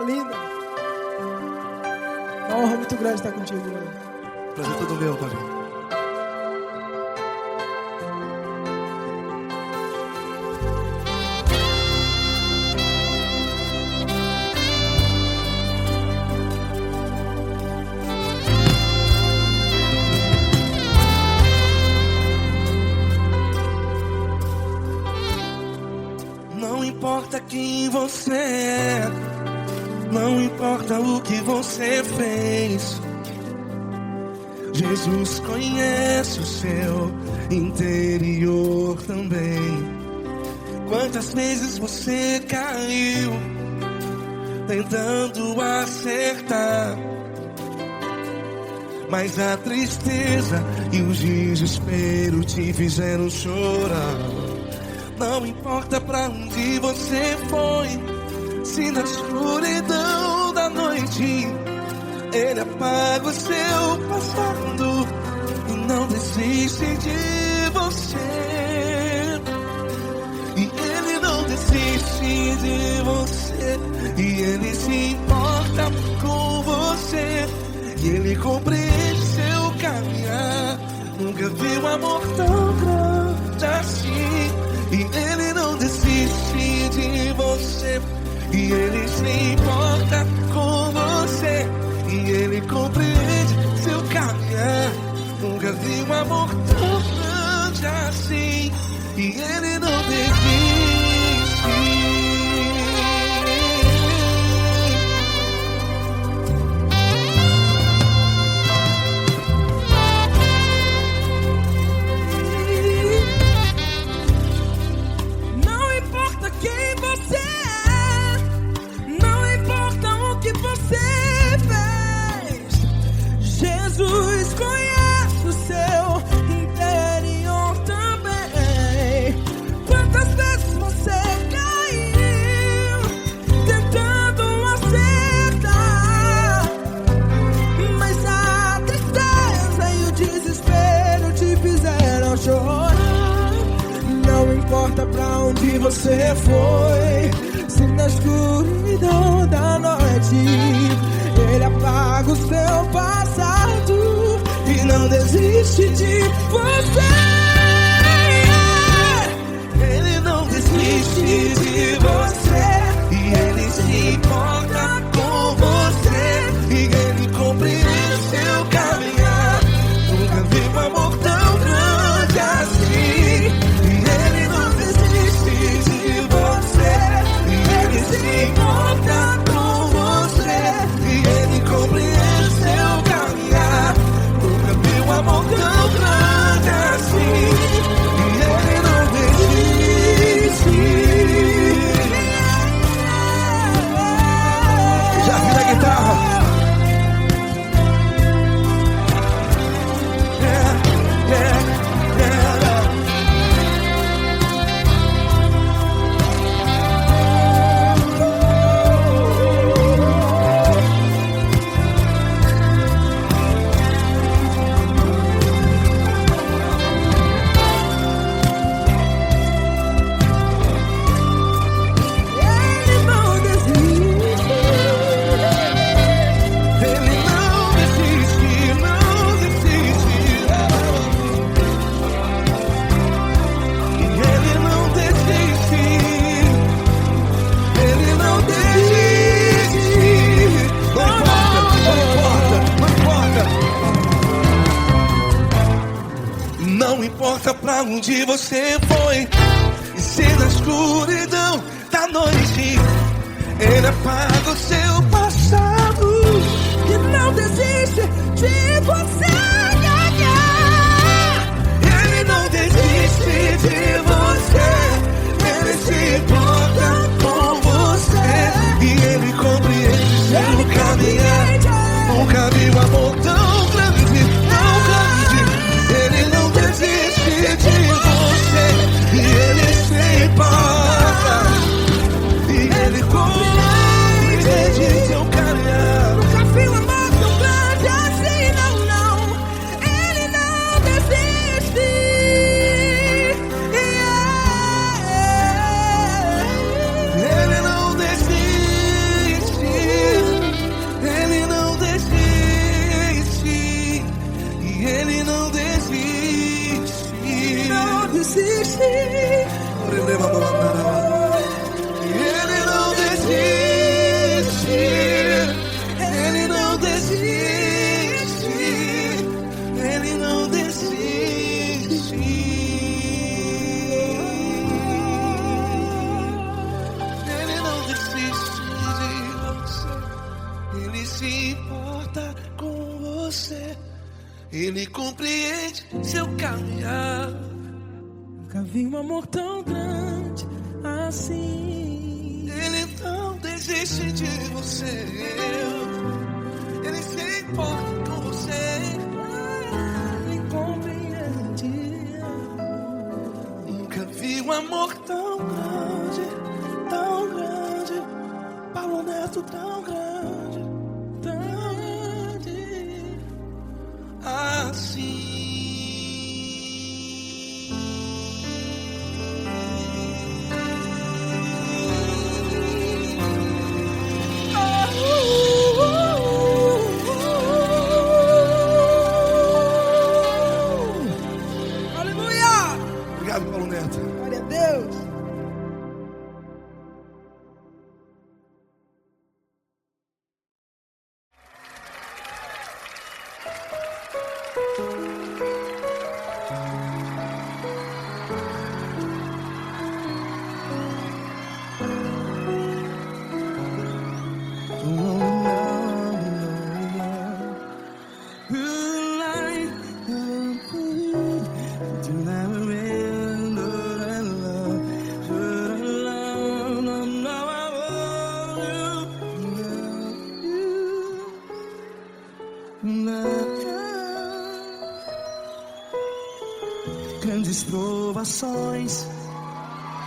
linda. Uma honra muito grande estar contigo hoje. Prazer todo meu, Paulinho. Não importa quem você é, não importa o que você fez, Jesus conhece o seu interior também. Quantas vezes você caiu tentando acertar, mas a tristeza e o desespero te fizeram chorar. Não importa pra onde você foi, se na escuridão da noite Ele apaga o seu passado e não desiste de você. E Ele não desiste de você, e Ele se importa com você, e Ele compreende seu caminhar. Nunca vi um amor tão grande assim. E Ele não desiste de você, e Ele se importa com você, e Ele compreende seu caminhar. Nunca vi um amor tão grande assim. E Ele não desiste. Jesus conhece o seu interior também. Quantas vezes você caiu tentando acertar, mas a tristeza e o desespero te fizeram chorar. Não importa pra onde você foi, se na escuridão da noite Ele apaga o seu passado e não desiste de você. Ele não desiste de você, e Ele se importa com você, e Ele compreende seu caminhar. Nunca vi um amor tão grande assim. E Ele não desiste de você, e Ele se importa com você, e Ele compreende seu caminhar. Nunca vi um amor tão grande assim. E Ele não desiste. Já vira a guitarra. Não importa pra onde você foi, e se na escuridão da noite Ele apaga o seu passado E não desiste de você. Ele não desiste de você, Ele se importa com você, e Ele compreende seu caminhar. Nunca vi um amor tão grande, tão grande. Ele não desiste de você, e Ele se importa, e Ele compreende Ele compreende seu caminhar. Nunca vi um amor tão grande assim. Ele não desiste de você. Ele se importa com você. Ele compreende. Nunca vi um amor tão grande, tão grande. Paulo Neto tão grande, tão grande assim. Aleluia! Obrigado, Paulo Neto. Glória a Deus. Grandes provações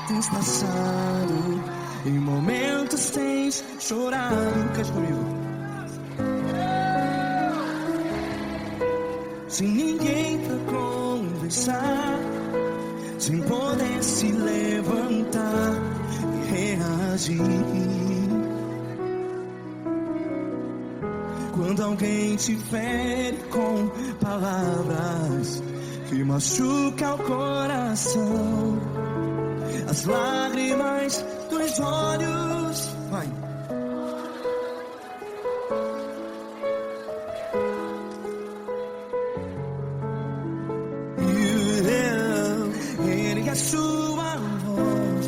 tens passado, em momentos tens chorado. Cante comigo. Sem ninguém pra conversar, sem poder se levantar e reagir. Quando alguém te fere com palavras que machuca o coração, as lágrimas dos olhos, vai. Ergue a sua voz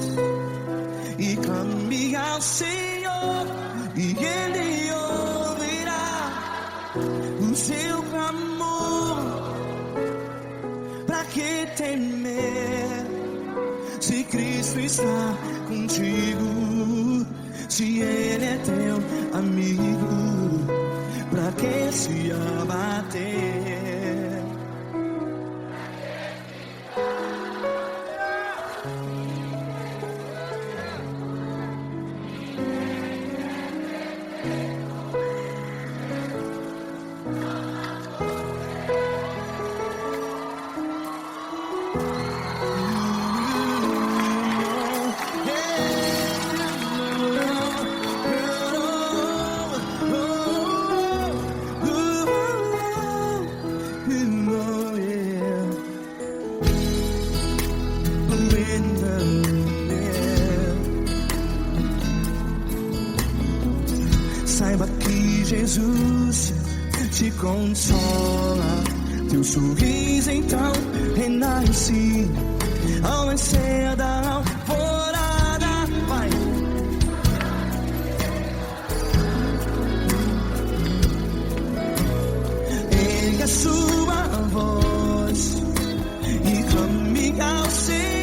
e clame ao Senhor, e Ele ouvirá o seu clamor. Pra que temer, se Cristo está contigo? Se Ele é teu amigo, pra que se abater? Saiba que Jesus te consola, teu sorriso então renasce ao nascer da alvorada. Vai. Ergue a sua voz e clame ao Senhor.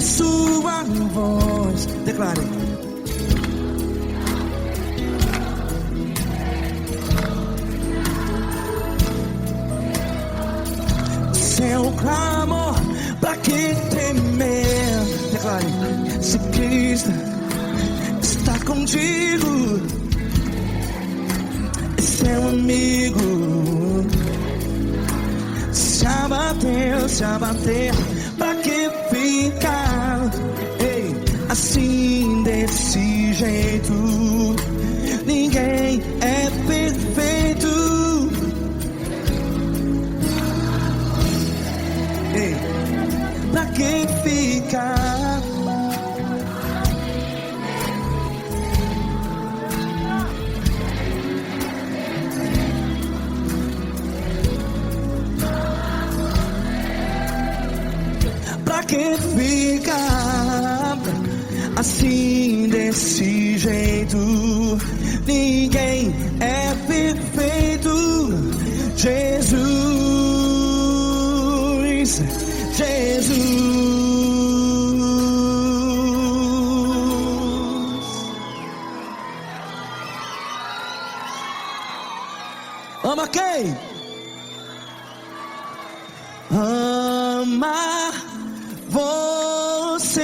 sua voz. Declare. Seu clamor, pra que temer? Declare. Se Cristo está contigo, é seu amigo. Se abater, pra que ficar? Ei, assim desse jeito, ninguém é perfeito. Ei, pra que ficar? Pra que ficar assim desse jeito? Ninguém é perfeito. Jesus, Jesus. Ama quem? Ama você.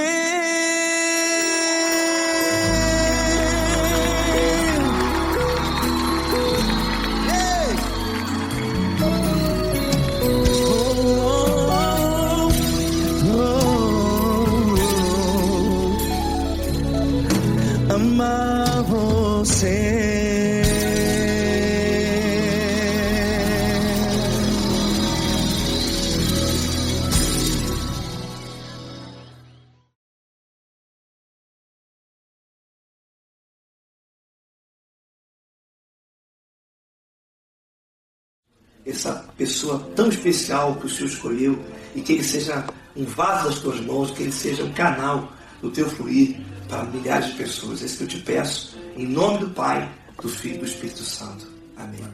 Ei. Amar você. Essa pessoa tão especial que o Senhor escolheu, e que ele seja um vaso das tuas mãos, que ele seja um canal do teu fluir para milhares de pessoas. É isso que eu te peço, em nome do Pai, do Filho e do Espírito Santo. Amém.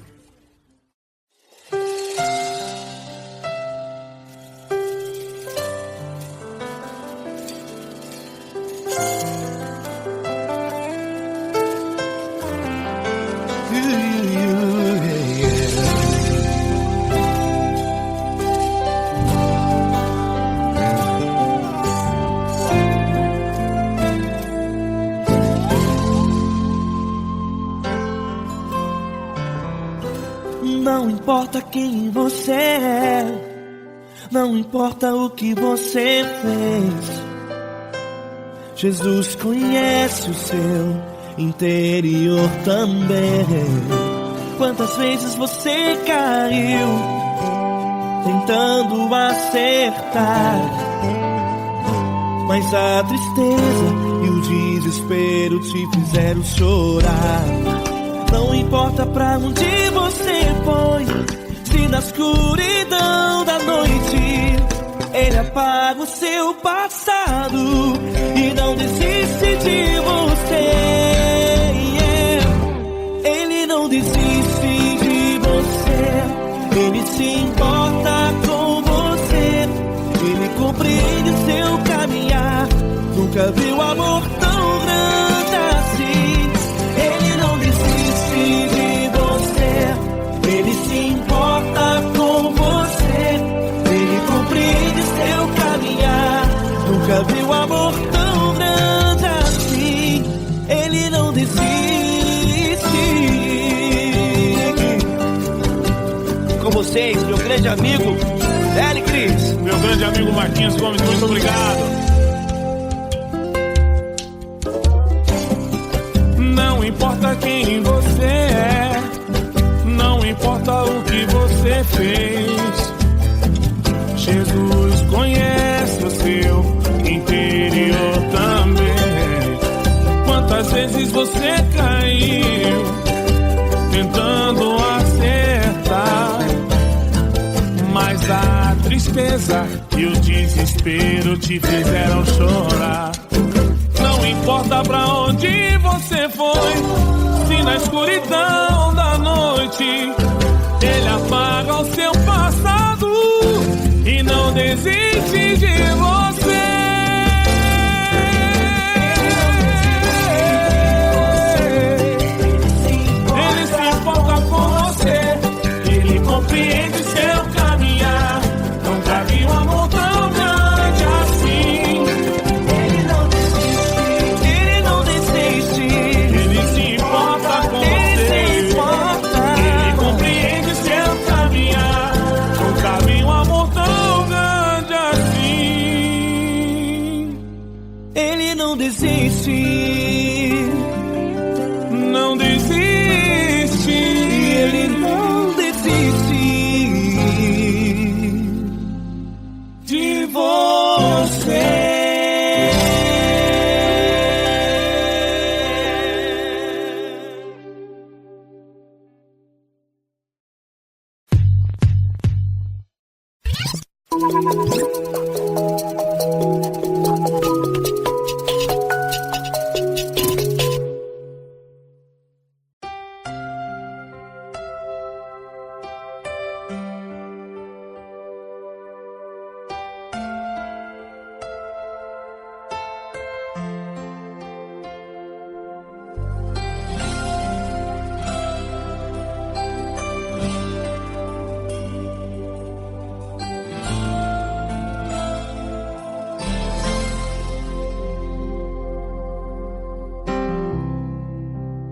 Não importa quem você é, não importa o que você fez, Jesus conhece o seu interior também. Quantas vezes você caiu tentando acertar, mas a tristeza e o desespero te fizeram chorar. Não importa pra onde você foi, se na escuridão da noite Ele apaga o seu passado e não desiste de você. Ele não desiste de você, Ele se importa com você, Ele compreende seu caminhar. Nunca viu amor tão grande assim. Ele não desiste de você, Ele se importa com você, Ele compreende seu caminhar. Nunca viu amor tão grande assim. Ele não desiste. Com vocês, meu grande amigo L. Cris. Meu grande amigo Marquinhos Gomes, muito obrigado. Não importa quem você é, não importa o que você fez, Jesus conhece o seu interior também. Quantas vezes você caiu tentando acertar, mas a tristeza e o desespero te fizeram chorar. Não importa pra onde você foi, se na escuridão da noite Ele apaga o seu passado e não desiste de você. compreende seu caminhar. Nunca vi um amor tão grande assim. Ele não desiste, ele não desiste. Ele se importa com você. Ele compreende seu caminhar. Nunca vi um amor tão grande assim. Ele não desiste. Não desiste. Ele não desiste De você.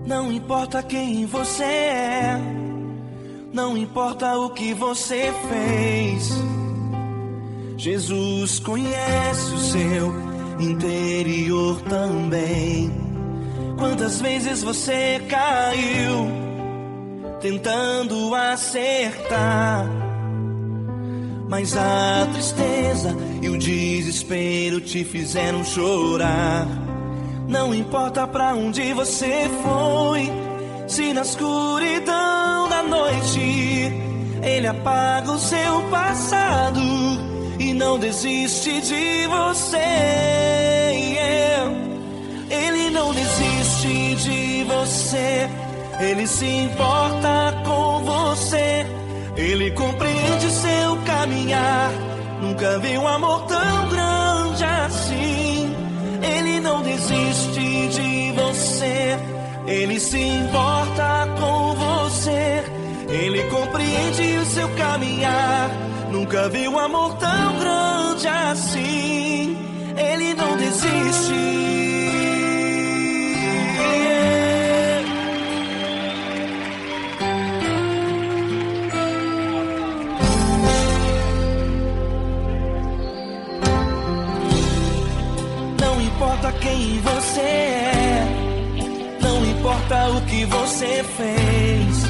Não importa quem você é, não importa o que você fez, Jesus conhece o seu interior também. Quantas vezes você caiu tentando acertar, mas a tristeza e o desespero te fizeram chorar. Não importa pra onde você foi, se na escuridão da noite Ele apaga o seu passado e não desiste de você. Ele não desiste de você, Ele se importa com você. Ele compreende seu caminhar. Nunca vi um amor tão grande assim. Ele não desiste de você, Ele se importa com você. Ele compreende o seu caminhar. Nunca vi um amor tão grande assim. Ele não desiste. Não importa quem você é, não importa o que você fez,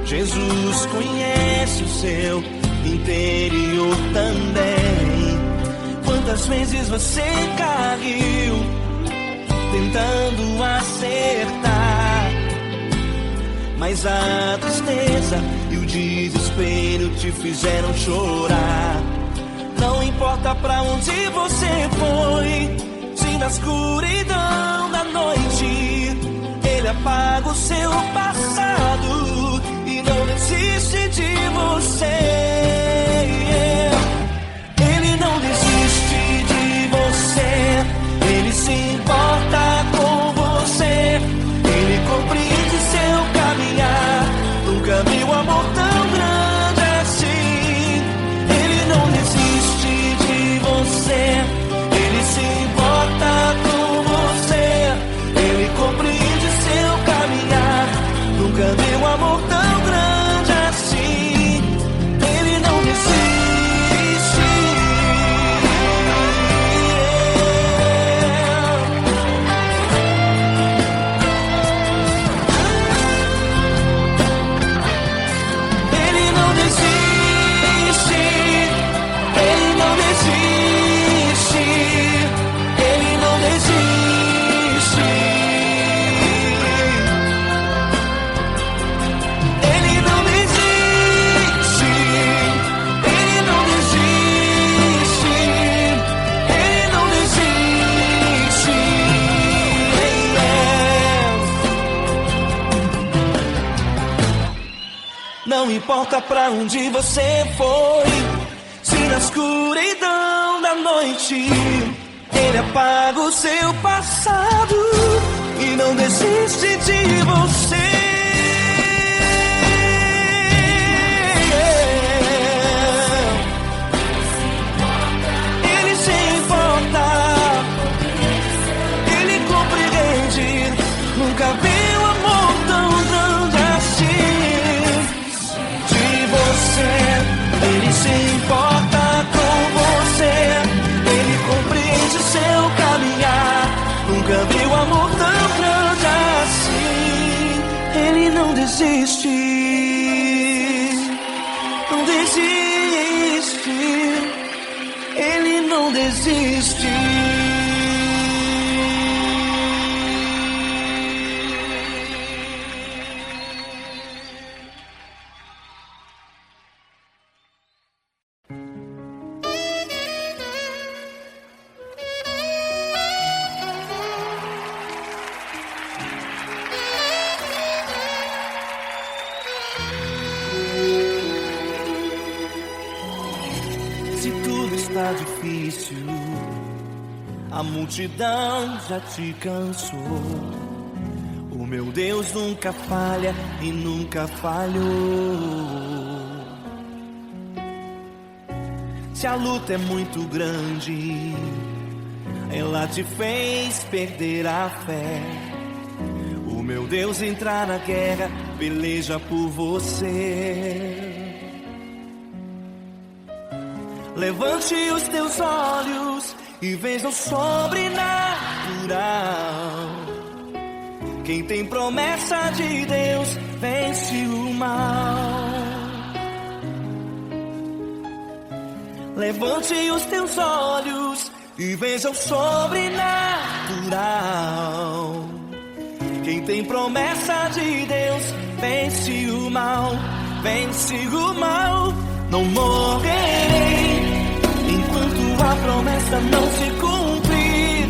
Jesus conhece o seu interior também. Quantas vezes você caiu tentando acertar, mas a tristeza e o desespero te fizeram chorar. Não importa pra onde você foi, se na escuridão da noite Ele apaga o seu passado e não desiste de você. Ele não desiste de você, Ele se importa com você. Ele compreende seu caminhar. Nunca vi um amor tão grande assim. Ele não desiste de você, Ele se importa com você. Ele compreende seu caminhar. Nunca vi um amor tão grande assim. Ele não desiste. Ele não desiste. Ele não desiste. Ele não desiste. Ele não desiste. Ele não desiste. Ele não desiste. Não importa pra onde você foi, se na escuridão da noite Ele apaga o seu passado e não desiste de você. Ele se importa com você, Ele compreende o seu caminhar. Nunca vi um amor tão grande assim. Ele não desiste, não desiste, Ele não desiste. Se tudo está difícil, a multidão já te cansou. O meu Deus nunca falha e nunca falhou. Se a luta é muito grande, ela te fez perder a fé. O meu Deus entra na guerra, peleja por você. Levante os teus olhos e veja o sobrenatural. Quem tem promessa de Deus vence o mal. Levante os teus olhos e veja o sobrenatural. Quem tem promessa de Deus vence o mal, vence o mal. Não morrerei enquanto a promessa não se cumprir.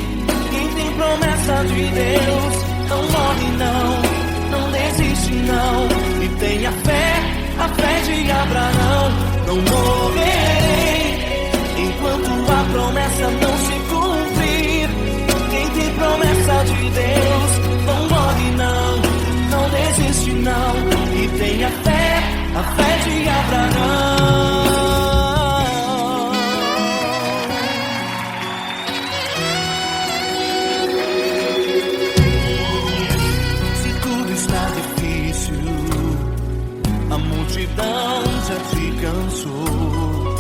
Quem tem promessa de Deus não morre não, não desiste não. E tenha fé, a fé de Abraão. Não morrerei enquanto a promessa não se cumprir. Quem tem promessa de Deus não morre não, não desiste não. E tenha fé, a fé de Abraão. Se tudo está difícil, a multidão já te cansou.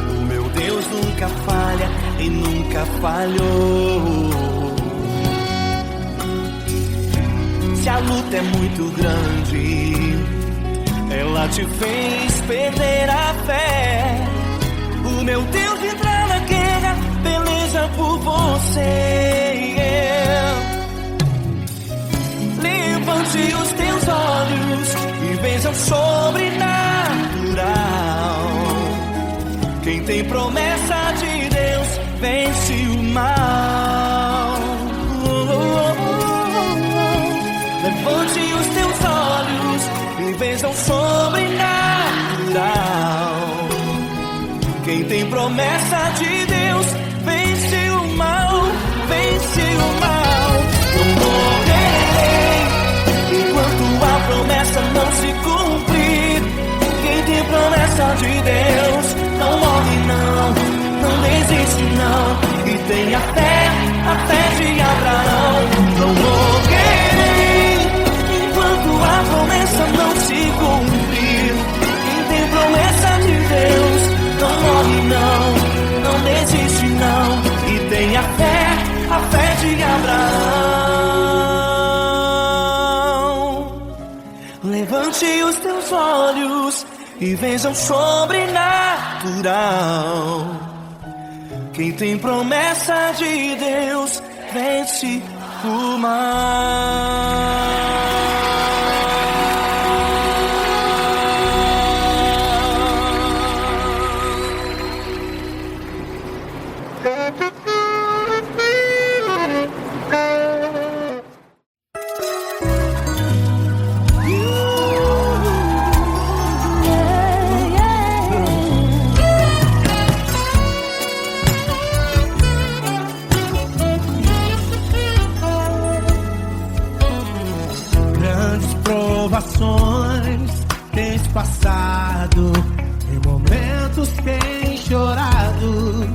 O meu Deus nunca falha e nunca falhou. Se a luta é muito grande, ela te fez perder a fé. O meu Deus entra na guerra, peleja por você. Levante os teus olhos e veja o sobrenatural. Quem tem promessa de Deus vence o mal. Levante os teus olhos e veja o sobrenatural. Quem tem promessa de Deus vence o mal, vence o mal. Não morrerei enquanto a promessa não se cumprir. Quem tem promessa de Deus não morre não, não desiste não. E tenha fé, a fé de Abraão. Não morrerei enquanto a promessa não se cumprir. Quem tem promessa de Deus não morre não, não desiste não. E tenha fé, a fé de Abraão. Levante os teus olhos e veja o sobrenatural. Quem tem promessa de Deus vence o mal. Tens passado, em momentos tens chorado,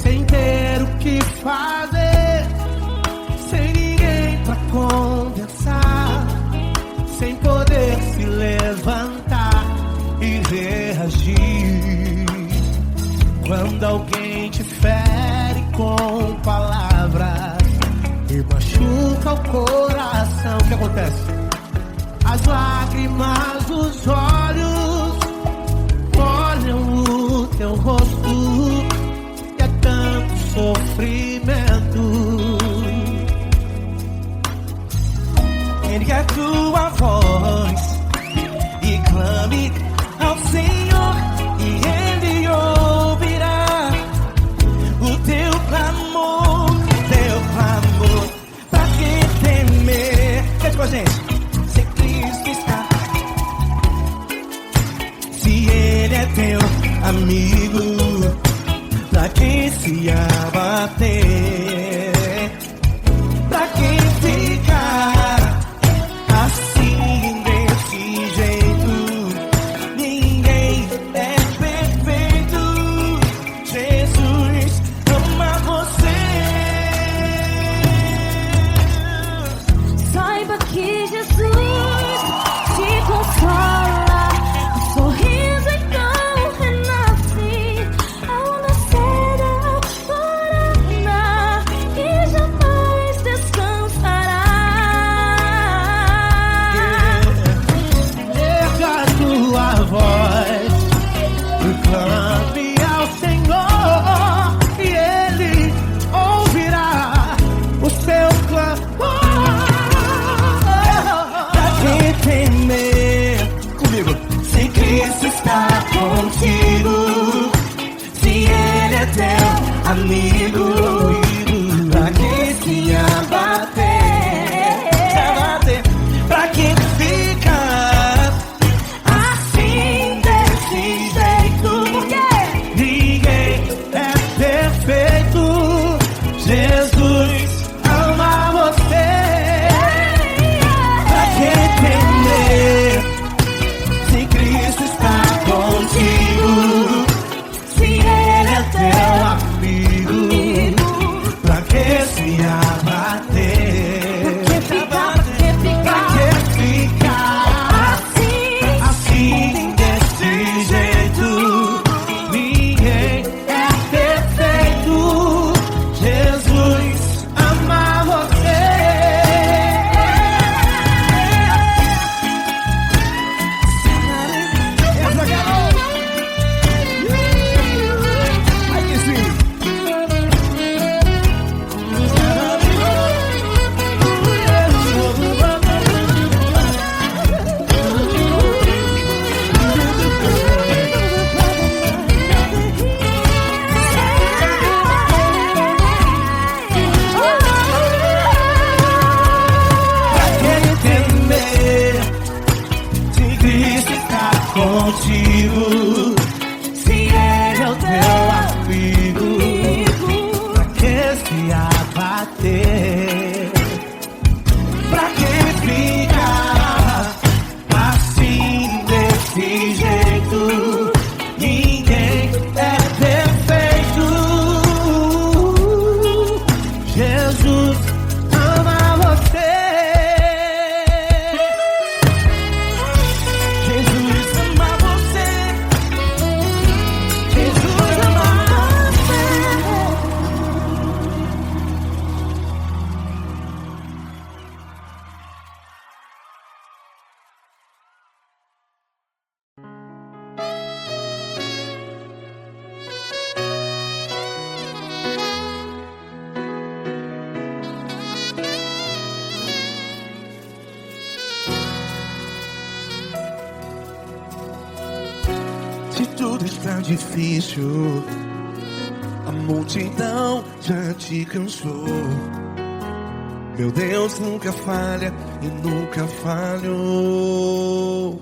sem ter o que fazer, sem ninguém pra conversar, sem poder se levantar e ver reagir quando alguém te fere com palavras e machuca o coração? O que acontece? As lágrimas dos olhos molham o teu rosto e é tanto sofrimento. Ergue a tua voz e clame ao Senhor, e Ele ouvirá o teu clamor, pra que temer? Cante com a gente. Se Cristo está, se Ele é teu amigo, pra que se abater? Pra que ficar assim desse jeito? Ninguém é perfeito. Jesus ama você. Saiba que Jesus te consola, o sorriso então renasce ao nascer da aurora e jamais descansará. Erga a tua voz e clame ao Senhor, e Ele ouvirá o seu clamor. Pra que temer? Comigo. Se Cristo está contigo, se Ele é teu amigo, pra que se abater? Pra que ficar assim desse jeito? Ninguém é perfeito. Jesus ama você. Pra que temer? Se Cristo está contigo, se Ele é teu Amigo, pra que se abater? Pra que ficar assim desse jeito? Ninguém é perfeito. Jesus ama você. Essa garota. Aí que sim. Pra que temer? Se Cristo está contigo, se Ele é o teu Amigo, pra que se abater? Pra que ficar assim desse jeito? Ninguém é perfeito. Jesus ama você. Jesus ama você. Jesus ama você. Se tudo está difícil, a multidão já te cansou. Meu Deus nunca falha e nunca falhou.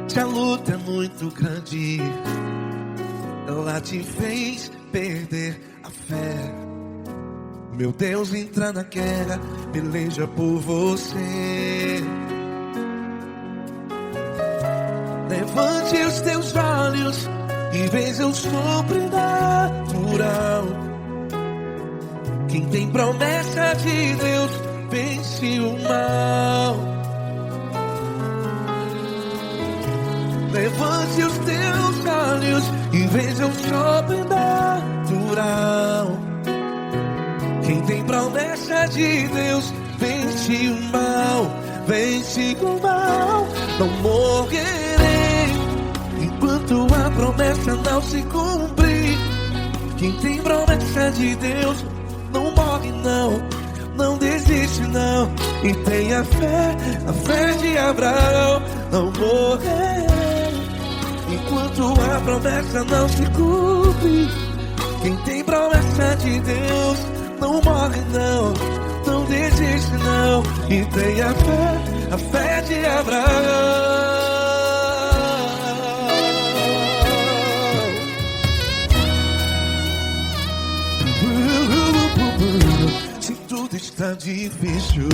Se a luta é muito grande, ela te fez perder a fé. Meu Deus entra na guerra, peleja por você. Levante os teus olhos e veja o sobrenatural. Quem tem promessa de Deus vence o mal. Levante os teus olhos e veja o sobrenatural. Quem tem promessa de Deus vence o mal, vence o mal. Não morrerei enquanto a promessa não se cumprir. Quem tem promessa de Deus não morre não, não desiste não. E tenha fé, a fé de Abraão. Não morrerei enquanto a promessa não se cumpre. Quem tem promessa de Deus não morre não, não desiste não. E tenha fé, a fé de Abraão. Se tudo está difícil,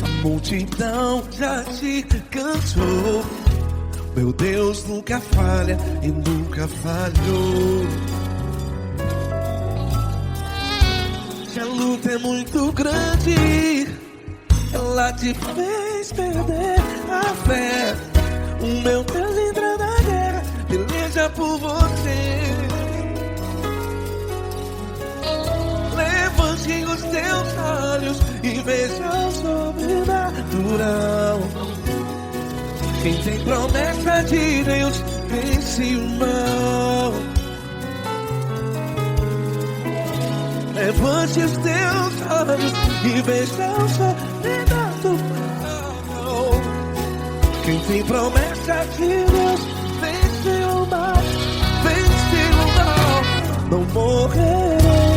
a multidão já te cansou. Meu Deus nunca falha e nunca falhou. Se a luta é muito grande, ela te fez perder a fé. O meu Deus entra na guerra, peleja por você. Levante os teus olhos e veja o sobrenatural. Quem tem promessa de Deus vence o mal. Levante os teus olhos e veja o sobrenatural. Quem tem promessa de Deus vence o mal, vence o mal. Não morrerei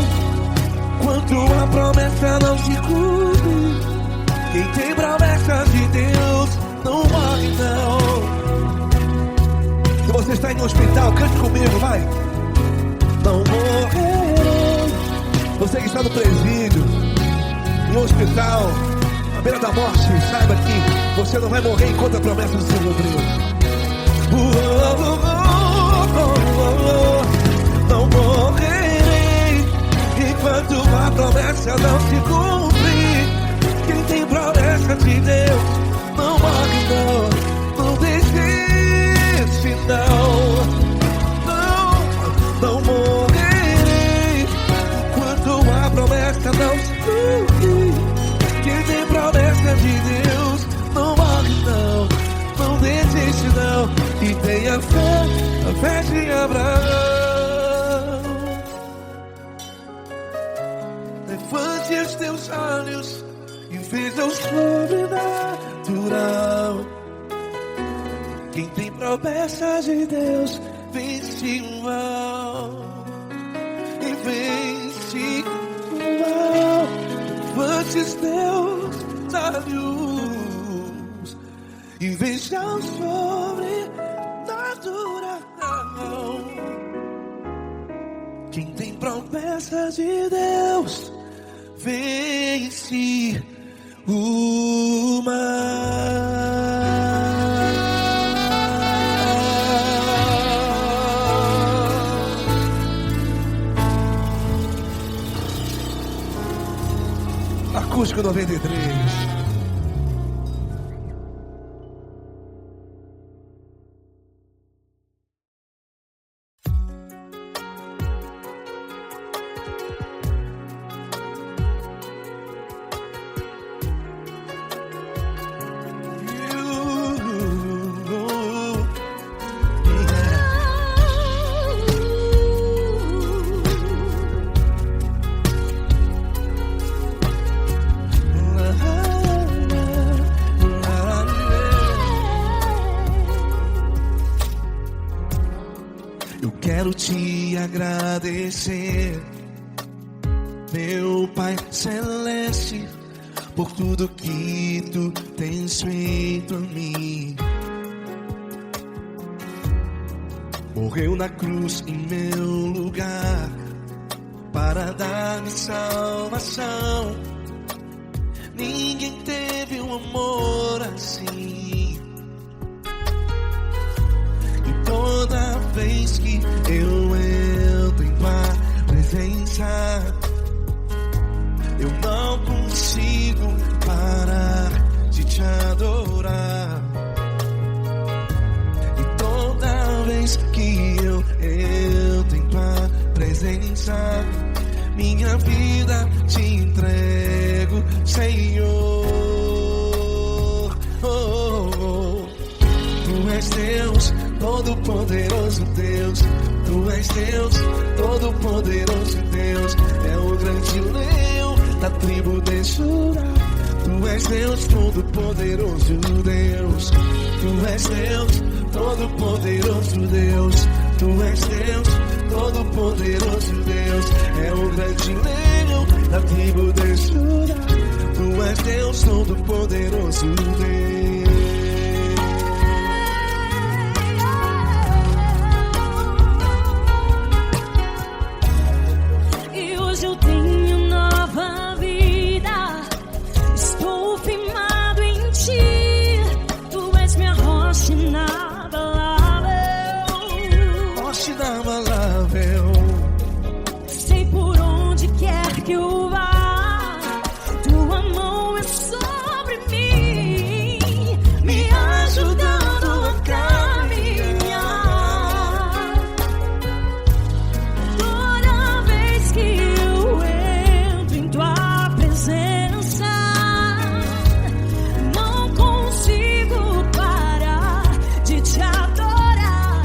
enquanto a promessa não se cumpre. Quem tem promessa de Deus não morre não. Se você está em um hospital, cante comigo, vai. Não morrerei. Você que está no presídio, em um hospital, à beira da morte, saiba que você não vai morrer enquanto a promessa não se cumprir. Não morrerei enquanto a promessa não se cumprir. Quem tem promessa de Deus não morre não, não desiste não. Não morrerei enquanto a promessa não se cumprir. Quem tem promessa de Deus não morre não, não desiste não. E tenha fé, a fé de Abraão. Levante os teus olhos e veja o sobrenatural. Quem tem promessa de Deus vence o mal, e vence o mal. Levante os teus olhos e veja o sobrenatural. Quem tem promessa de Deus vence o mal. Acústico 93. Quero te agradecer, meu Pai Celeste, por tudo que tu tens feito a mim. Morreu na cruz em meu lugar para dar-me salvação. Ninguém teve um amor assim. E toda vez que eu entro em tua presença, eu não consigo parar de te adorar. vez que eu entro em tua presença, minha vida te entrego, Senhor. Tu és Deus, todo-poderoso Deus. Tu és Deus, todo-poderoso Deus. É o grande leão da tribo de Judá. Tu és Deus, todo-poderoso Deus. Tu és Deus, todo-poderoso Deus. Tu és Deus, todo-poderoso Deus. É o grande leão da tribo de Judá. Tu és Deus, todo-poderoso Deus. E hoje eu tenho nova vida. Estou firmado em ti. Tu és minha rocha inabalável. Rocha inabalável. Sei por onde quer que eu vá, tua mão é sobre mim, me ajudando a caminhar. Toda vez que eu entro em tua presença, não consigo parar de te adorar.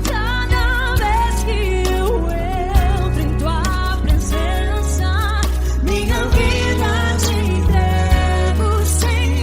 Cada vez que eu entro em tua presença, minha vida te entrego, Senhor.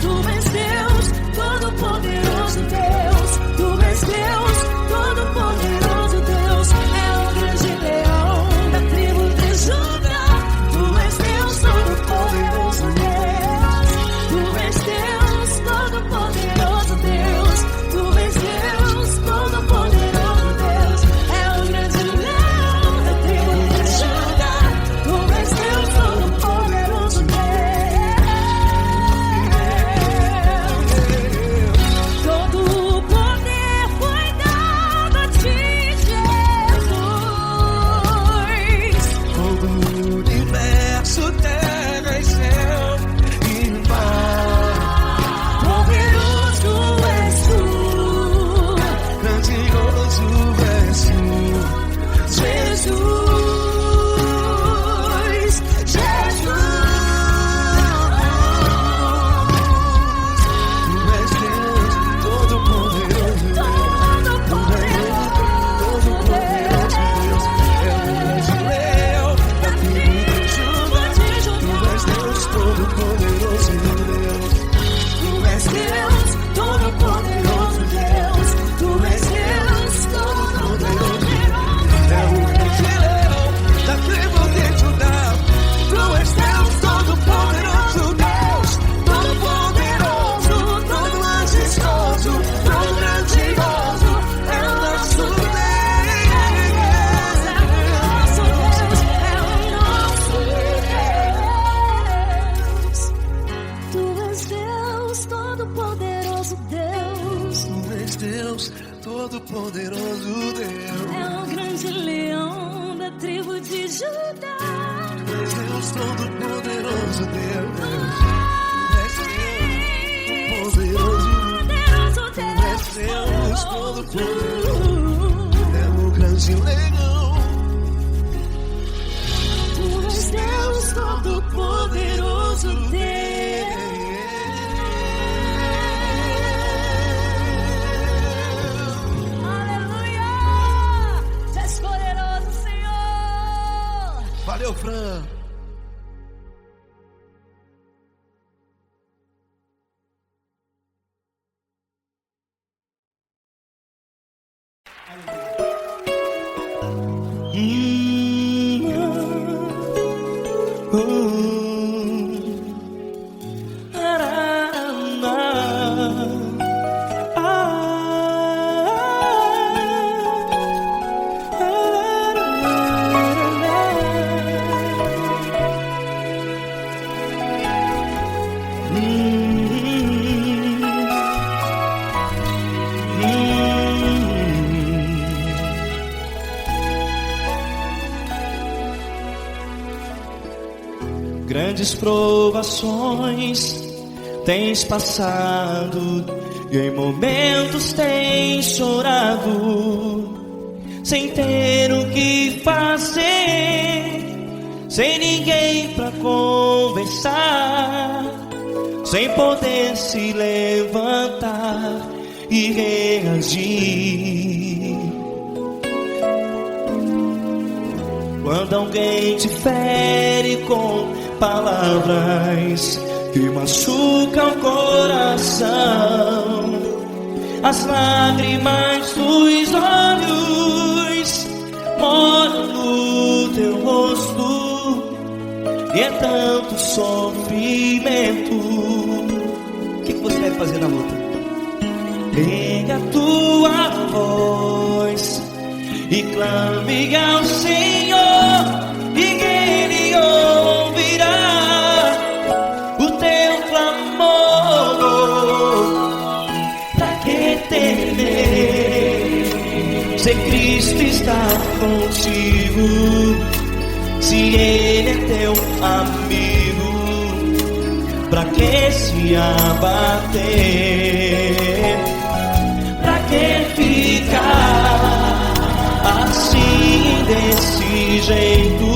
Tu és Deus, todo-poderoso Deus. Tu és Deus, todo-poderoso Deus. É o grande leão da tribo de Judá. Tu és Deus, todo-poderoso Deus. Tu és Deus, todo-poderoso Deus. Tu és Deus, todo-poderoso Deus. É o grande leão da tribo de Judá. Tu és Deus, todo-poderoso Deus. Todo o poder foi dado a ti, Jesus. Todo o universo, terra e céu e mar. Poderoso és tu, Grandioso és tu, Jesus. Tu és Deus, todo-poderoso Deus. Todo-poderoso Deus. É o grande leão da tribo de Judá. Tu és Deus, todo-poderoso Deus. Tu és Deus, todo-poderoso Deus. Tu és Deus, todo-poderoso. É o grande leão da tribo de Judá. Tu és Deus, todo-poderoso Deus. Todo-poderoso, todo majestoso, todo grandioso. É o nosso Tu és Deus, todo-poderoso Deus. Tu és Deus, todo-poderoso Deus. É o grande leão da tribo de Judá. Tu és Deus, todo-poderoso Deus. Tu és Deus, Poderoso tu és Deus, todo-poderoso. É o grande leão. Tu és Deus, todo-poderoso Deus. Aleluia! Tu és poderoso, Senhor. Valeu, Fran. Grandes provações tens passado e em momentos tens chorado, sem ter o que fazer, sem ninguém pra conversar, sem poder se levantar e reagir. Quando alguém te fere com palavras que machucam o coração, as lágrimas dos olhos molham no teu rosto, e é tanto sofrimento. O que você deve fazer na luta? Pega a tua voz e clame ao Senhor, e Ele ouvirá o teu clamor. Pra que temer, se Cristo está contigo, se Ele é teu amigo? Pra que se abater? Pra que ficar assim, desse jeito?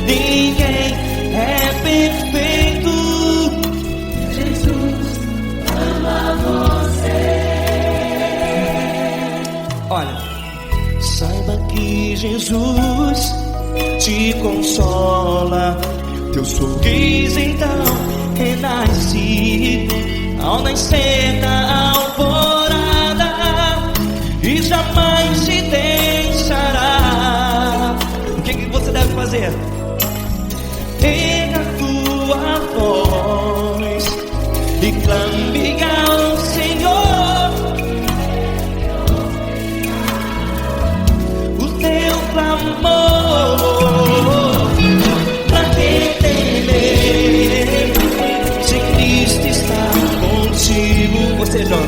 Ninguém é perfeito. Jesus ama você. Olha, saiba que Jesus te consola, teu sorriso então renasce ao nascer da alvorada e jamais te deixará. O que você deve fazer? Pega a tua voz e clame ao Senhor, o teu clamor. Pra que temer, se Cristo está contigo? Você joga.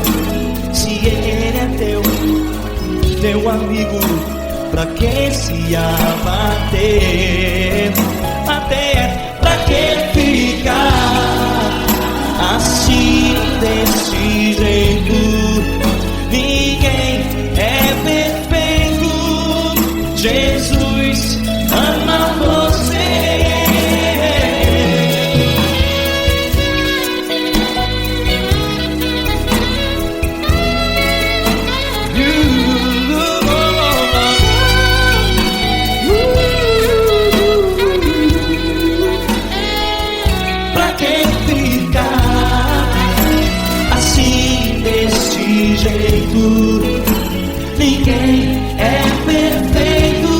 Se Ele é teu amigo, pra que se abater? Até pra que ficar assim, desse jeito? Ninguém é perfeito. Jesus ama você. Pra que ficar assim, desse jeito? Ninguém é perfeito.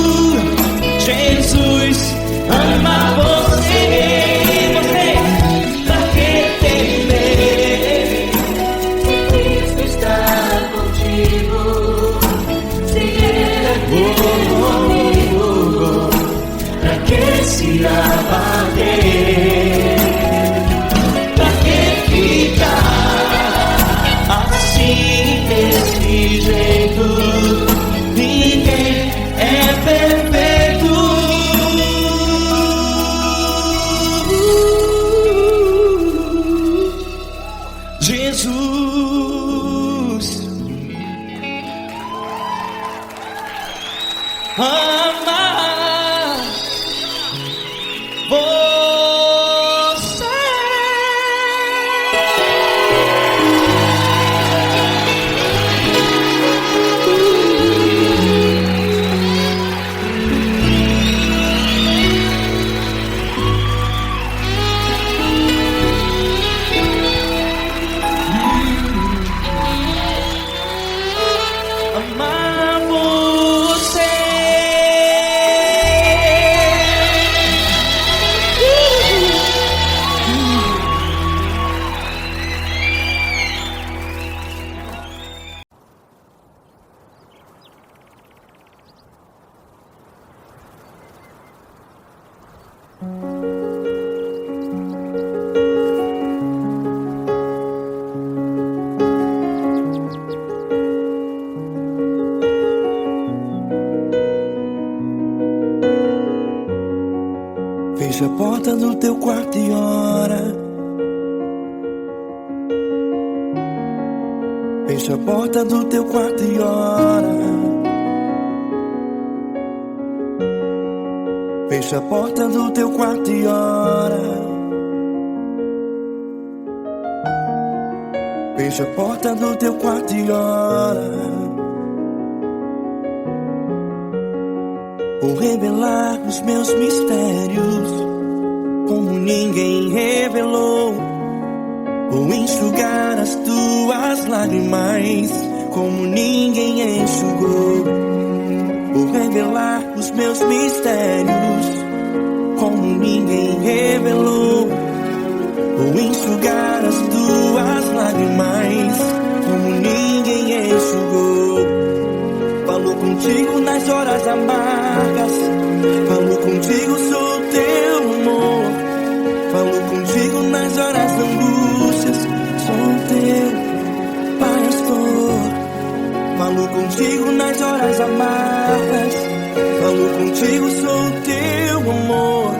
Jesus ama você. Pra que temer, se Cristo está contigo, se Ele é teu amigo? Pra que se abater? Pra que ficar assim, desse jeito? Ninguém é perfeito. Jesus ama você. Amar você. Fecha a porta do teu quarto e ora. Fecha a porta do teu quarto e ora. Fecha a porta do teu quarto e ora. Fecha a porta do teu quarto e ora. Vou revelar os meus mistérios como ninguém revelou. Vou enxugar as tuas lágrimas como ninguém enxugou. Vou revelar os meus mistérios como ninguém revelou. Vou enxugar as tuas lágrimas como ninguém enxugou. Falo contigo nas horas amargas, falo contigo, sou teu amor. Falo contigo nas horas da angústias, sou teu pastor. Falo contigo nas horas amargas, falo contigo, sou teu amor.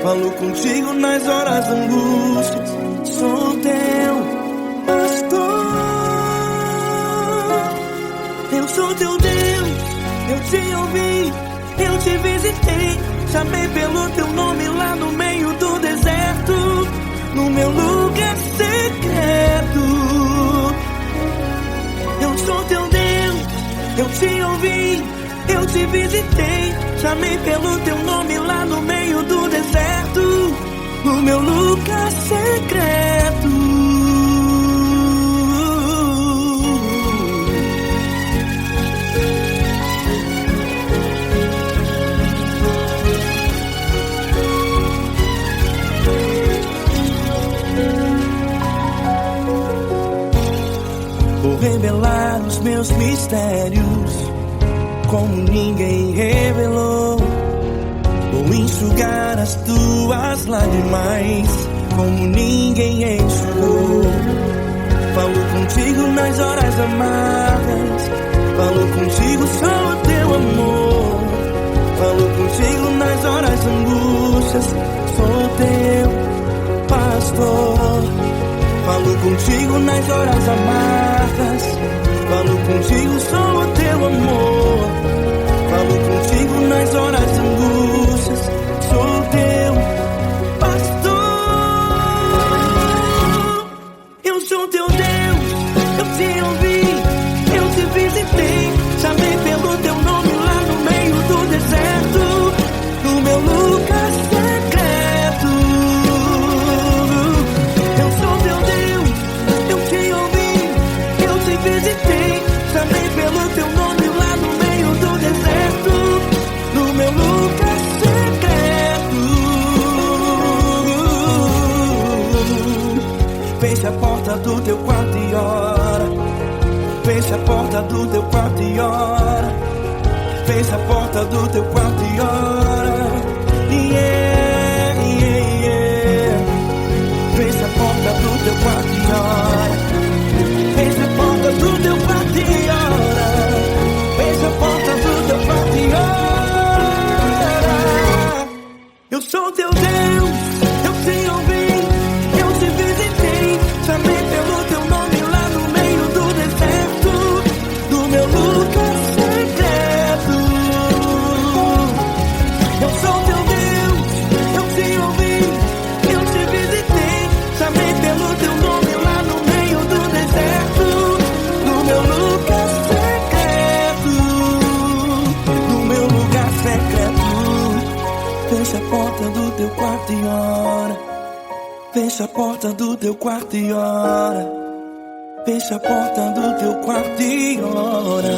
Falo contigo nas horas da angústias, sou teu pastor. Eu sou teu Deus, eu te ouvi, eu te visitei. Chamei pelo teu nome lá no meio do deserto, no meu lugar secreto. Eu sou teu Deus, eu te ouvi, eu te visitei. Chamei pelo teu nome lá no meio do deserto, no meu lugar secreto. Vou revelar os meus mistérios como ninguém revelou. Vou enxugar as tuas lágrimas como ninguém enxugou. Falo contigo nas horas amargas, falo contigo, sou teu amor. Falo contigo nas horas angústias, sou teu pastor. Falo contigo nas horas amargas, falo contigo, sou teu amor. Falo contigo nas horas angústias, sou teu pastor. Eu sou teu Deus, eu te ouvi, eu te visitei. Chamei pelo teu nome lá no meio do deserto, no meu lugar secreto. Eu sou teu Deus, eu te ouvi, eu te visitei. Chamei pelo teu nome lá no meio do deserto, no meu lugar secreto. Fecha a porta do teu quarto e ora. Fecha a porta do teu quarto e ora. Fecha a porta do teu quarto e ora. Yeah, yeah, yeah. Fecha a porta do teu quarto e ora. Fecha a porta do teu quarto e ora. Fecha a porta do teu quarto e ora. Eu sou teu Deus, eu te ouvi, eu te visitei. Chamei pelo teu nome lá no meio do deserto, do meu lugar secreto. Eu sou teu Deus, eu te ouvi, eu te visitei. Chamei pelo teu nome lá no meio do deserto, no meu lugar secreto, no meu lugar secreto. Fecha a porta do teu quarto e ora. Fecha a porta do teu quarto e ora. Fecha a porta do teu quarto e ora.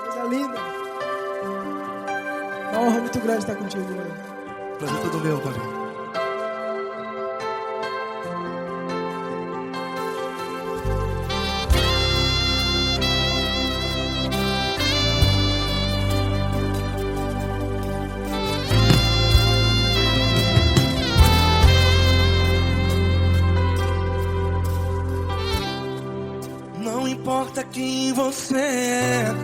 Coisa linda. Uma honra muito grande estar contigo, mano. Prazer todo meu, Paulinho. Não importa quem você é,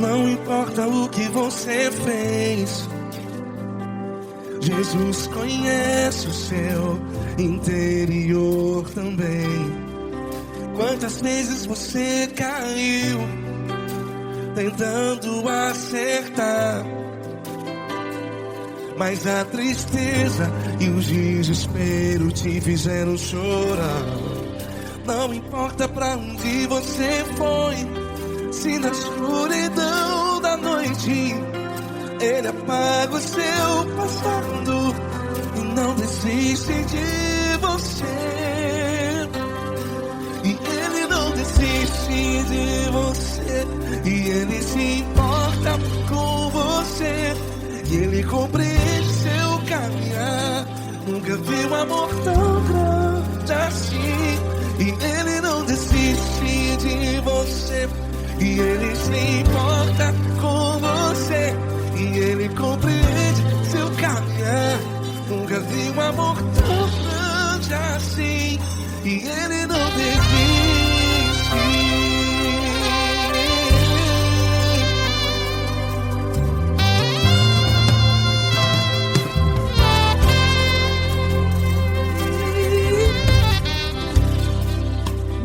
não importa o que você fez, Jesus conhece o seu interior também. Quantas vezes você caiu tentando acertar, mas a tristeza e o desespero te fizeram chorar. Não importa pra onde você foi, se na escuridão da noite Ele apaga o seu passado e não desiste de você. E Ele não desiste de você, e Ele se importa com você, e Ele compreende seu caminhar. Nunca vi um amor tão grande assim. E Ele não desiste de você, e Ele se importa com você, e Ele compreende seu caminhar. Nunca vi um amor tão grande assim. E Ele não desiste.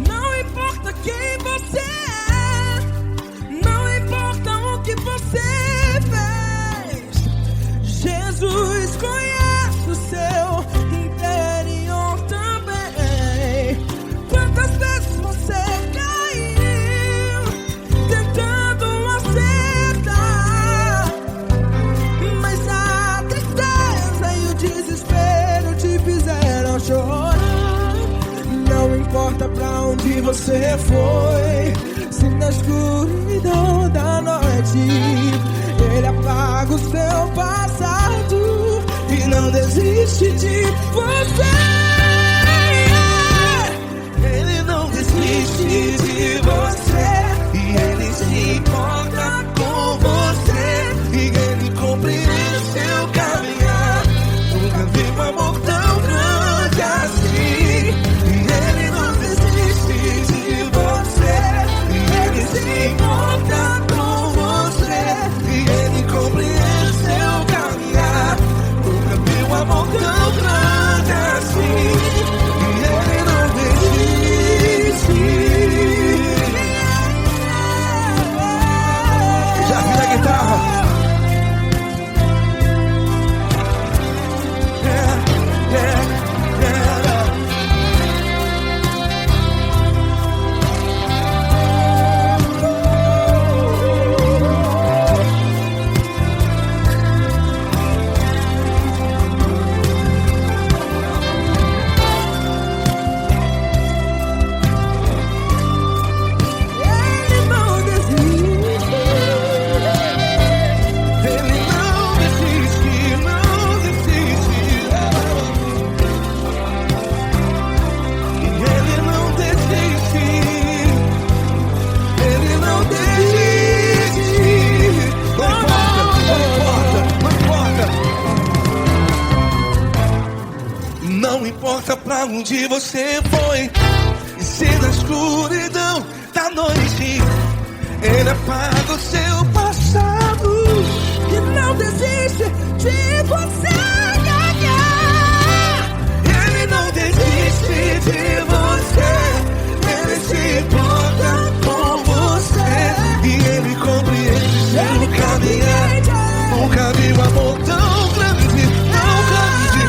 Não importa quem você é, não importa o que você fez, Jesus conhece o seu interior também. Quantas vezes você caiu tentando acertar, mas a tristeza e o desespero te fizeram chorar. Não importa pra onde você foi, se na escuridão da noite Ele apaga o seu passado e não desiste de você. Ele não desiste de você, e Ele se importa com você, e Ele compreende seu caminhar. Nunca vi um amor tão grande assim. E Ele não desiste de você, e Ele se importa com você, e Ele compreende seu caminhar. Nunca vi um amor tão grande assim. E Ele não desiste. Já vi a guitarra. Ele não desiste. Ele não desiste, não desiste. E Ele não desiste. Ele não desiste. Não importa, não importa, não importa. Não importa pra onde você foi, e se na escuridão da noite Ele apaga o seu passado. E não desiste de você. Ele não desiste de você, Ele se importa com você, e Ele compreende seu caminhar. Nunca vi um amor tão grande, tão grande.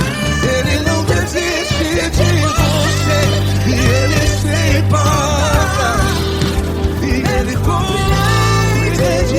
Ele não desiste de você, e Ele se importa, e Ele compreende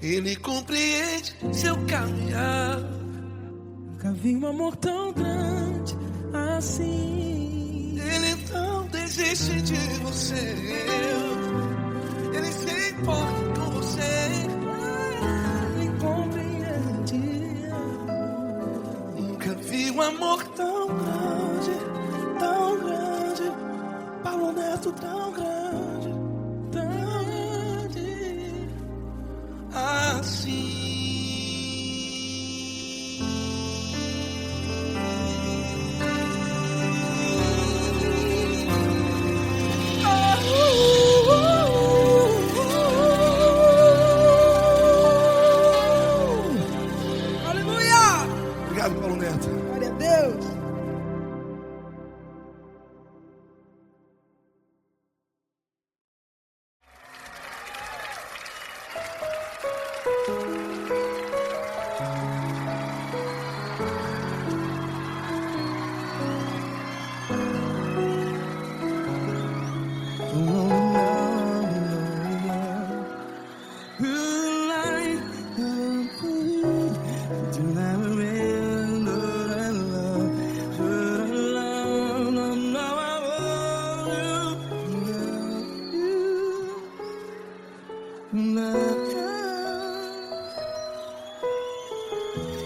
Ele compreende seu caminhar. Nunca vi um amor tão grande assim. Ele não desiste de você. Ele se importa com você. Ele compreende. Nunca vi um amor tão grande, tão grande. Paulo Neto tão grande, tão grande assim. Aleluia! Obrigado, Paulo Neto. Glória a Deus.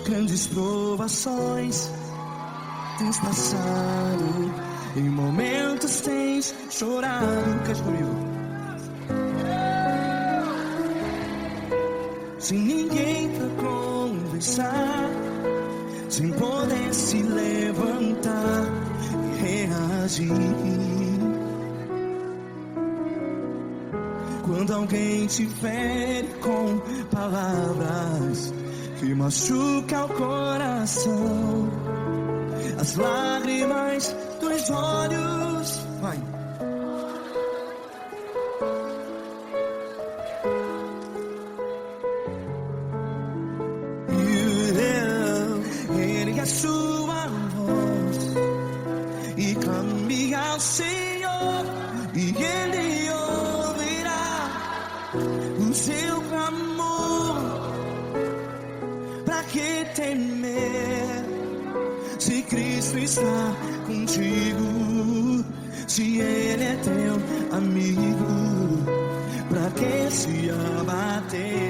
Grandes provações tens passado, em momentos tens chorado. Cante comigo. Sem ninguém pra conversar, sem poder se levantar e reagir. Quando alguém te fere com palavras que machuca o coração, as lágrimas dos olhos, vai. Ergue a sua voz e clame ao Senhor, e Ele ouvirá o seu clamor. Pra que temer, se Cristo está contigo? Se Ele é teu amigo, pra que se abater?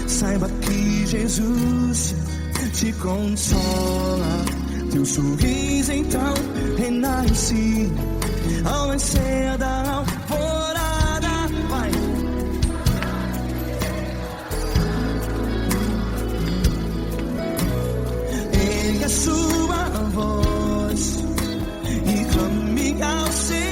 Saiba que Jesus te consola, teu sorriso então renasce ao nascer da alvorada. Vai. Ergue a sua voz e clame ao Senhor.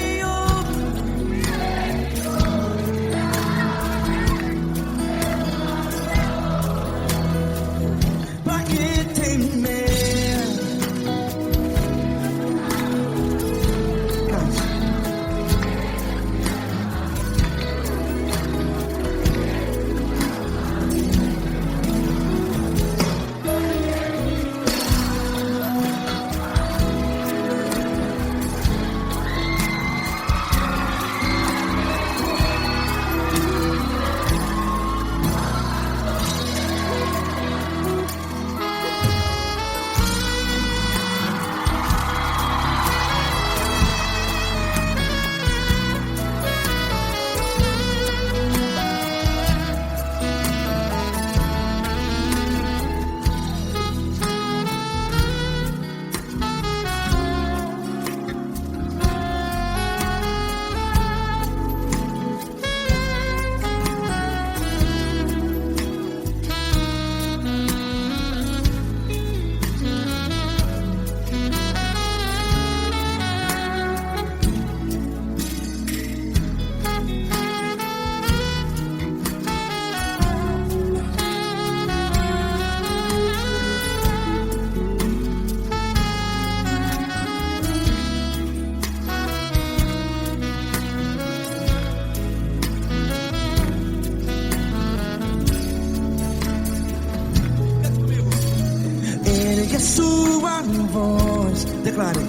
voz. Declare.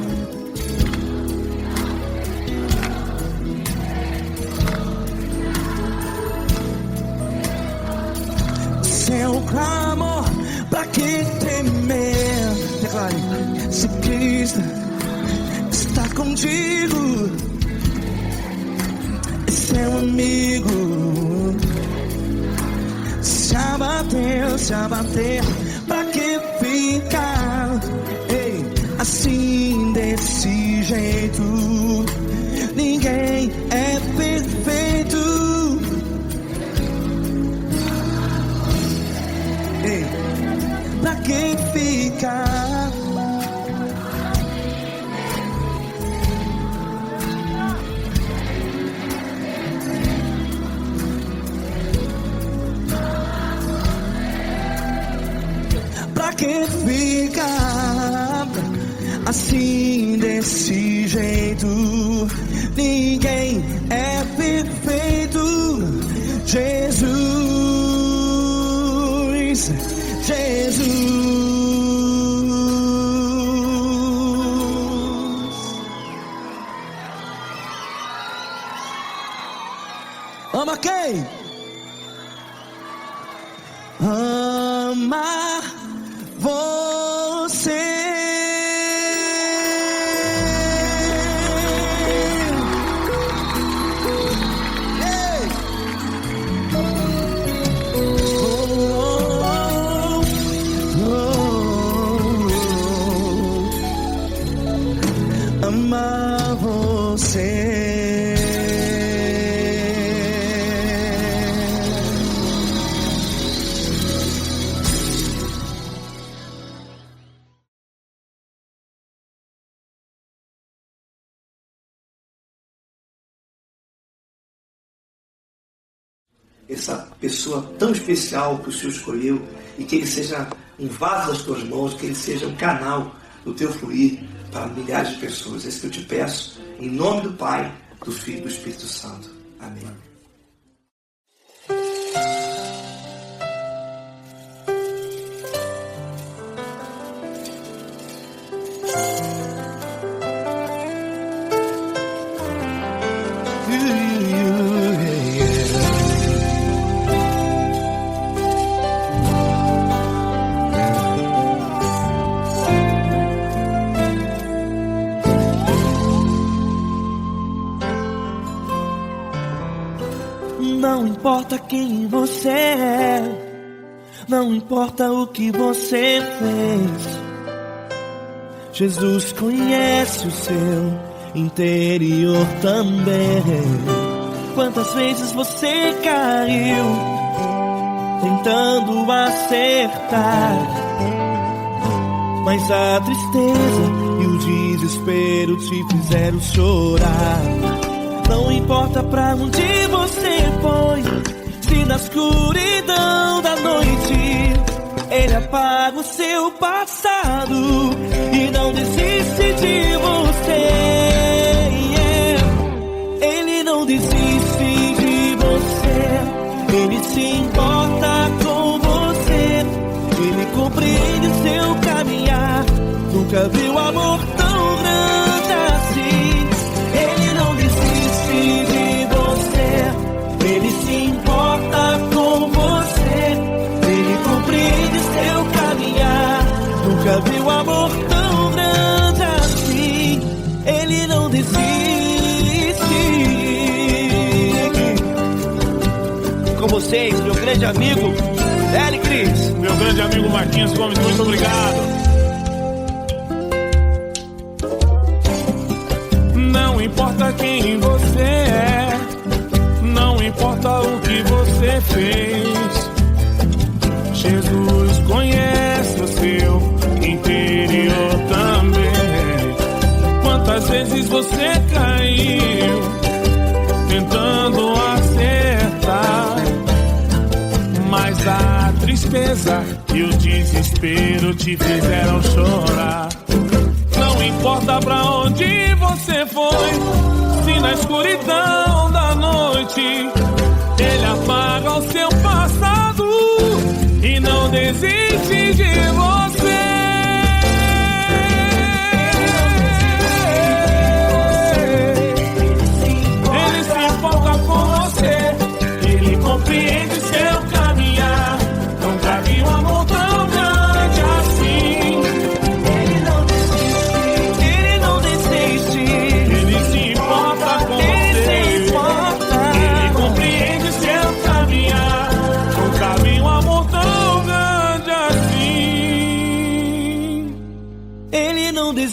Seu clamor, pra que temer? Declare. Se Cristo está contigo, seu amigo. Se abater, pra que ficar? Ei, assim desse jeito, ninguém é perfeito. Ei, pra que ficar? Pra que ficar assim desse jeito? Ninguém é perfeito. Jesus, Jesus. Ama quem? Ama você. Ei. Ama você. Essa pessoa tão especial que o Senhor escolheu, e que ele seja um vaso das tuas mãos, que ele seja um canal do teu fluir para milhares de pessoas. É isso que eu te peço, em nome do Pai, do Filho e do Espírito Santo. Amém. Não importa quem você é, não importa o que você fez, Jesus conhece o seu interior também. Quantas vezes você caiu tentando acertar, mas a tristeza e o desespero te fizeram chorar. Não importa pra onde você foi, se na escuridão da noite Ele apaga o seu passado e não desiste de você. Ele não desiste de você, Ele se importa com você, Ele compreende o seu caminhar. Nunca viu amor tão grande assim. Ele não desiste de você, Ele se importa com você, Ele compreende seu caminhar. Nunca viu amor tão grande assim. Ele não desiste. Com vocês, meu grande amigo L. Cris. Meu grande amigo Marquinhos Gomes, muito obrigado. Não importa quem você é, não importa o que você fez, Jesus conhece o seu interior também. Quantas vezes você caiu tentando acertar, mas a tristeza e o desespero te fizeram chorar. Não importa pra onde você foi, se na escuridão da noite Ele apaga o seu passado e não desiste de você.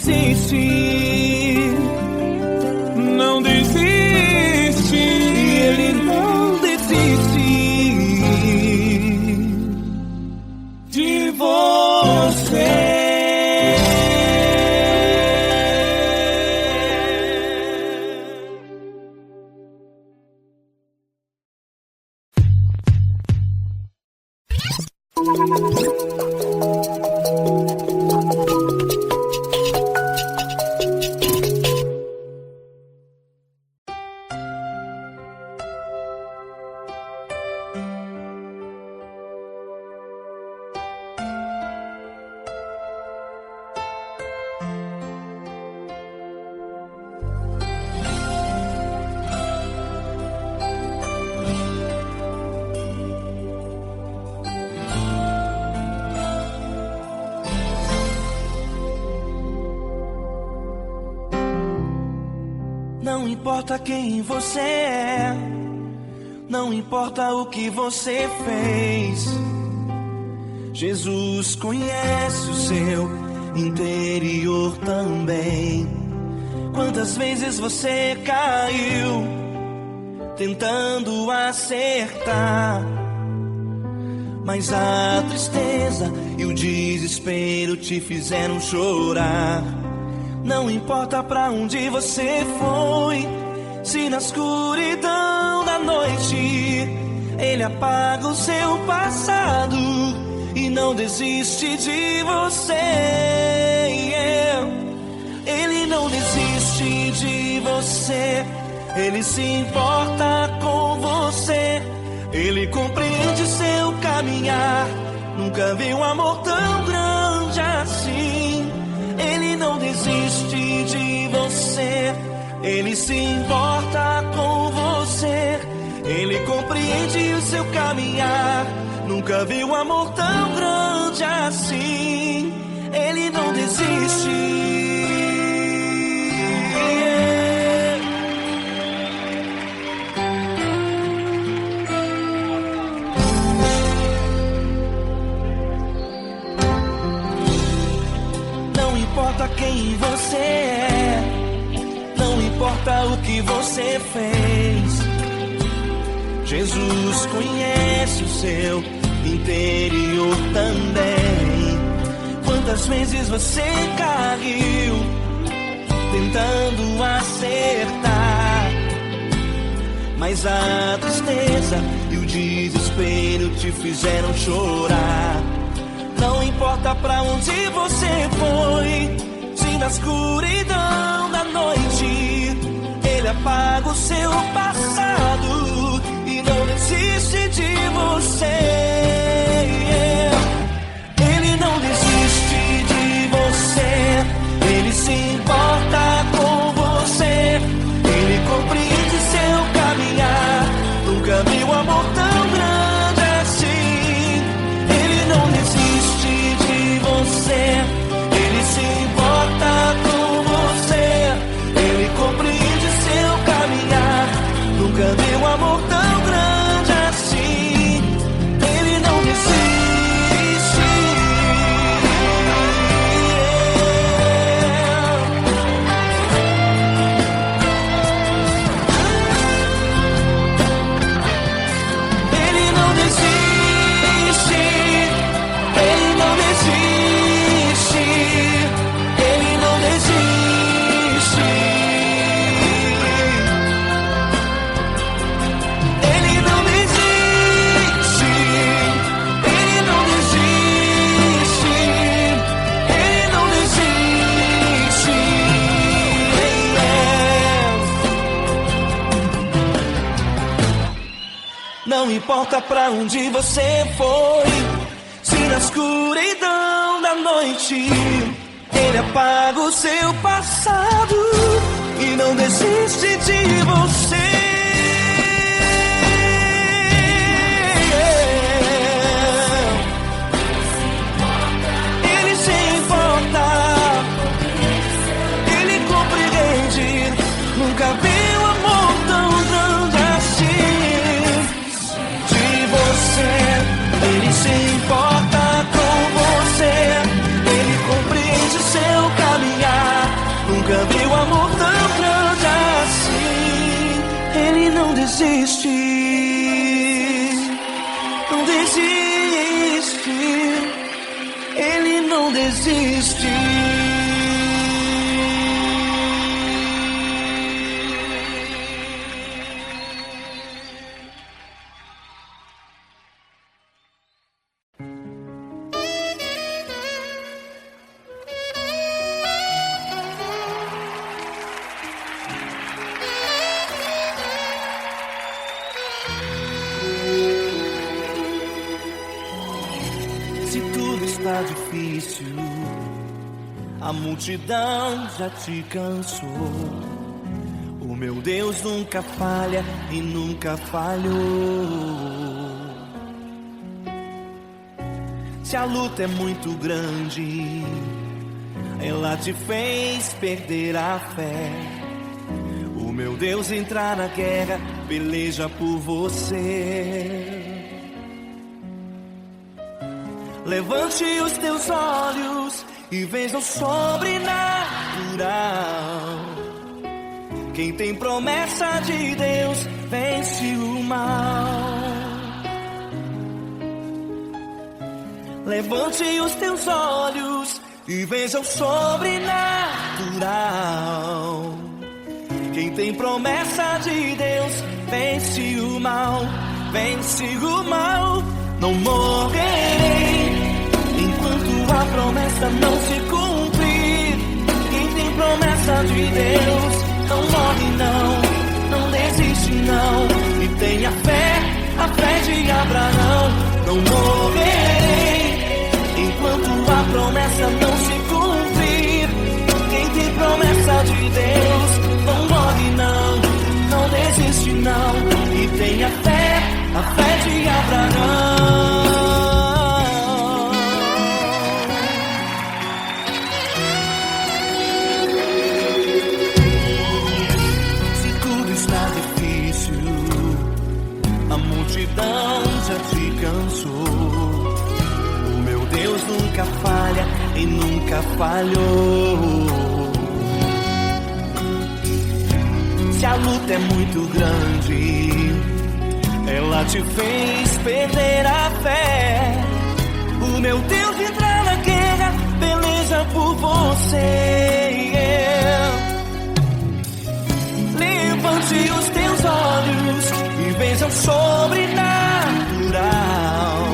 desiste. Não desiste. E Ele não desiste de você. Não importa quem você é, não importa o que você fez, Jesus conhece o seu interior também. Quantas vezes você caiu tentando acertar, mas a tristeza e o desespero te fizeram chorar. Não importa pra onde você foi, se na escuridão da noite Ele apaga o seu passado e não desiste de você. Ele não desiste de você, Ele se importa com você, Ele compreende seu caminhar. Nunca vi um amor tão grande assim. Ele não desiste de você, Ele se importa com você, Ele compreende o seu caminhar. Nunca vi um amor tão grande assim. Ele não desiste. Não importa quem você é, não importa o que você fez, Jesus conhece o seu interior também. Quantas vezes você caiu tentando acertar, mas a tristeza e o desespero te fizeram chorar. Não importa pra onde você foi, se na escuridão da noite Ele apaga o seu passado e não desiste de você. Ele não desiste de você, Ele se importa com você, Ele compreende seu caminhar. Nunca vi um amor tão grande assim. Ele não desiste de você, Ele se importa com você, Ele compreende seu caminhar. Nunca vi um amor tão grande assim. Ele não desiste. Ele não desiste. Ele não desiste. Ele não desiste. Ele não desiste. Ele não desiste. Ele não desiste. Não importa pra onde você foi, se na escuridão da noite Ele apaga o seu passado e não desiste de você. Ele se importa, Ele compreende. Nunca vi um amor tão grande assim. De você, Ele se importa com você, Ele compreende seu caminhar. desiste, Ele não desiste. Se tudo está difícil, a multidão já te cansou. O meu Deus nunca falha e nunca falhou. Se a luta é muito grande, ela te fez perder a fé. O meu Deus entrar na guerra, peleja por você. Levante os teus olhos e veja o sobrenatural. Quem tem promessa de Deus vence o mal. Levante os teus olhos e veja o sobrenatural. Quem tem promessa de Deus vence o mal, vence o mal. Não morrerei enquanto a promessa não se cumprir. Quem tem promessa de Deus não morre não desiste não. E tenha fé, a fé de Abraão. Não morrerei enquanto a promessa não se cumprir. Quem tem promessa de Deus não morre não desiste não. E tenha fé, a fé de Abraão. Se tudo está difícil, a multidão já te cansou. O meu Deus nunca falha e nunca falhou. Se a luta é muito grande, ela te fez perder a fé. O meu Deus entra na guerra, peleja por você. Levante os teus olhos e veja o sobrenatural.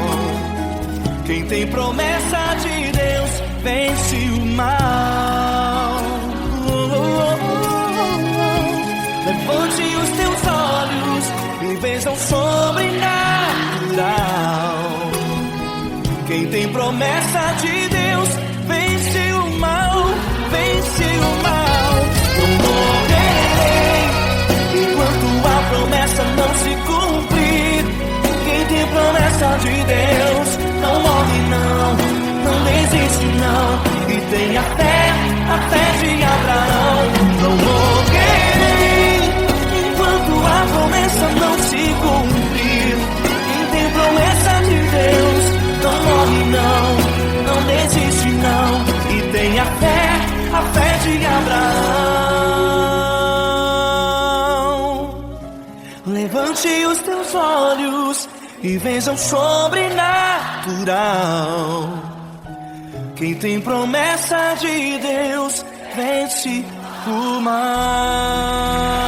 Quem tem promessa de Deus vence o mal. Levante os teus olhos e veja o sobrenatural. Quem tem promessa de Deus vence o mal, vence o mal. Não morrerei enquanto a promessa não se cumprir. Quem tem promessa de Deus não morre não desiste não. E tenha fé, a fé de Abraão. Não morrerei enquanto a promessa não se cumprir. Quem tem promessa de Deus não morre não desiste não. E tenha fé, a fé de Abraão. Levante os teus olhos e veja o sobrenatural. Quem tem promessa de Deus vence o mal.